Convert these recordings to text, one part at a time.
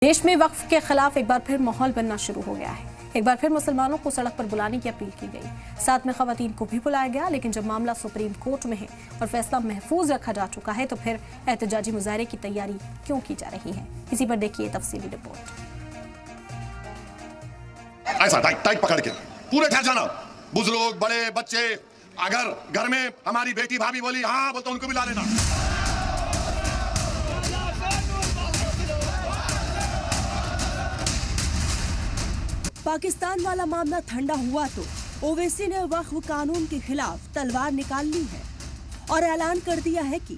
देश में वक्फ के खिलाफ एक बार फिर माहौल बनना शुरू हो गया है। एक बार फिर मुसलमानों को सड़क पर बुलाने की अपील की गई, साथ में खवातीन को भी बुलाया गया। लेकिन जब मामला सुप्रीम कोर्ट में है और फैसला महफूज रखा जा चुका है तो फिर एहतजाजी मुजाहरे की तैयारी क्यों की जा रही है, इसी पर देखिए तफसीली रिपोर्ट। ऐसा टाइट पकड़ के पूरे ठहर जाना, बुजुर्ग बड़े बच्चे, अगर घर में हमारी बेटी भाभी बोली हाँ बोलते उनको भी ला लेना। पाकिस्तान वाला मामला ठंडा हुआ तो ओवैसी ने वक्फ कानून के खिलाफ तलवार निकाल ली है और ऐलान कर दिया है कि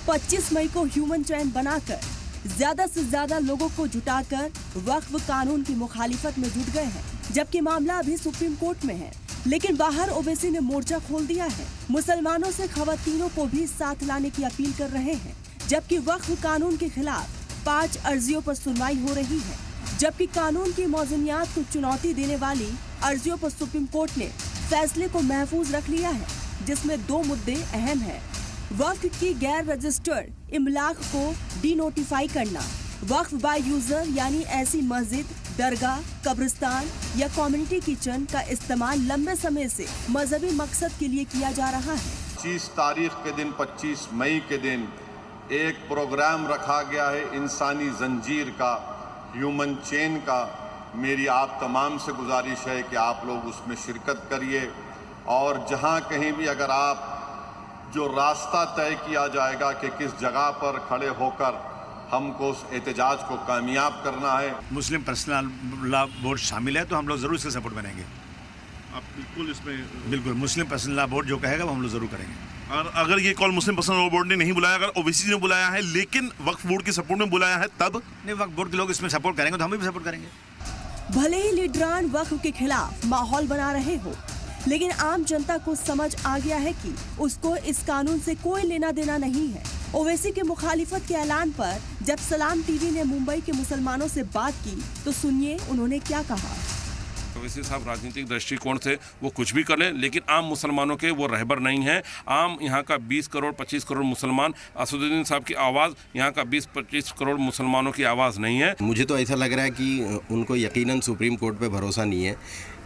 25 मई को ह्यूमन चैन बनाकर ज्यादा से ज्यादा लोगों को जुटाकर वक्फ कानून की मुखालिफत में जुट गए हैं। जबकि मामला अभी सुप्रीम कोर्ट में है, लेकिन बाहर ओवैसी ने मोर्चा खोल दिया है। मुसलमानों से खवातीनों को भी साथ लाने की अपील कर रहे हैं। जबकि वक्फ कानून के खिलाफ 5 अर्जियों पर सुनवाई हो रही है। जबकि कानून की मौजूनियत को चुनौती देने वाली अर्जियों पर सुप्रीम कोर्ट ने फैसले को महफूज रख लिया है, जिसमें 2 मुद्दे अहम हैं। वक्फ की गैर रजिस्टर्ड इमलाक को डिनोटिफाई करना, वक्फ बाय यूजर यानी ऐसी मस्जिद, दरगाह, कब्रिस्तान या कम्युनिटी किचन का इस्तेमाल लंबे समय से मजहबी मकसद के लिए किया जा रहा है। 25 तारीख के दिन 25 मई के दिन एक प्रोग्राम रखा गया है इंसानी जंजीर का, ह्यूमन चेन का। मेरी आप तमाम से गुजारिश है कि आप लोग उसमें शिरकत करिए और जहां कहीं भी अगर आप जो रास्ता तय किया जाएगा कि किस जगह पर खड़े होकर हमको उस एहतजाज को कामयाब करना है। मुस्लिम पर्सनल लॉ बोर्ड शामिल है तो हम लोग ज़रूर इसका सपोर्ट बनेंगे। आप बिल्कुल इसमें बिल्कुल मुस्लिम पर्सनल लॉ बोर्ड जो कहेगा वो हम लोग ज़रूर करेंगे। और अगर ये कॉल मुस्लिम पर्सनल लॉ बोर्ड ने नहीं बुलाया, अगर ओवैसी ने बुलाया है लेकिन वक्फ बोर्ड के सपोर्ट में बुलाया है, तब नहीं वक्फ बोर्ड के लोग इसमें सपोर्ट करेंगे तो हम भी सपोर्ट करेंगे। भले ही लीडरान वक्फ के खिलाफ माहौल बना रहे हो, लेकिन आम जनता को समझ आ गया है कि उसको इस कानून से कोई लेना देना नहीं है। ओवैसी के मुखालिफत के ऐलान पर जब सलाम टीवी ने मुंबई के मुसलमानों से बात की तो सुनिए उन्होंने क्या कहा। ओवैसी साहब राजनीतिक दृष्टिकोण से वो कुछ भी कर लें, लेकिन आम मुसलमानों के वो रहबर नहीं है। आम यहाँ का 20 करोड़ 25 करोड़ मुसलमान, असदुद्दीन साहब की आवाज़ यहाँ का 20-25 करोड़ मुसलमानों की आवाज़ नहीं है। मुझे तो ऐसा लग रहा है कि उनको यकीनन सुप्रीम कोर्ट पे भरोसा नहीं है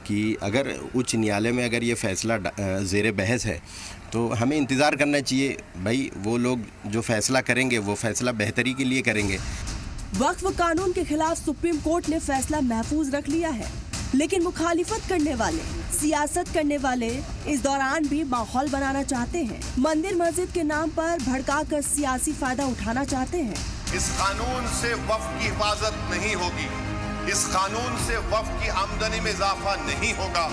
कि अगर उच्च न्यायालय में अगर ये फैसला ज़ेरे बहस है तो हमें इंतज़ार करना चाहिए। भाई वो लोग जो फैसला करेंगे वो फैसला बेहतरी के लिए करेंगे। वक्फ कानून के खिलाफ सुप्रीम कोर्ट ने फैसला महफूज रख लिया है, लेकिन मुखालिफत करने वाले, सियासत करने वाले इस दौरान भी माहौल बनाना चाहते हैं। मंदिर मस्जिद के नाम पर भड़काकर सियासी फायदा उठाना चाहते हैं। इस कानून से वक्फ की हिफाजत नहीं होगी, इस कानून से वक्फ की आमदनी में इजाफा नहीं होगा,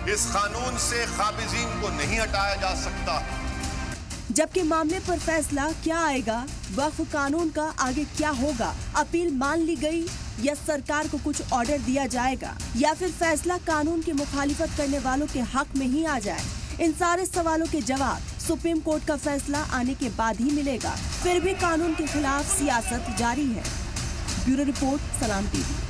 इस कानून से खाबिजीन को नहीं हटाया जा सकता। जबकि मामले पर फैसला क्या आएगा, वक्फ कानून का आगे क्या होगा, अपील मान ली गई या सरकार को कुछ ऑर्डर दिया जाएगा या फिर फैसला कानून की मुखालिफत करने वालों के हक में ही आ जाए, इन सारे सवालों के जवाब सुप्रीम कोर्ट का फैसला आने के बाद ही मिलेगा। फिर भी कानून के खिलाफ सियासत जारी है। ब्यूरो रिपोर्ट, सलाम टीवी।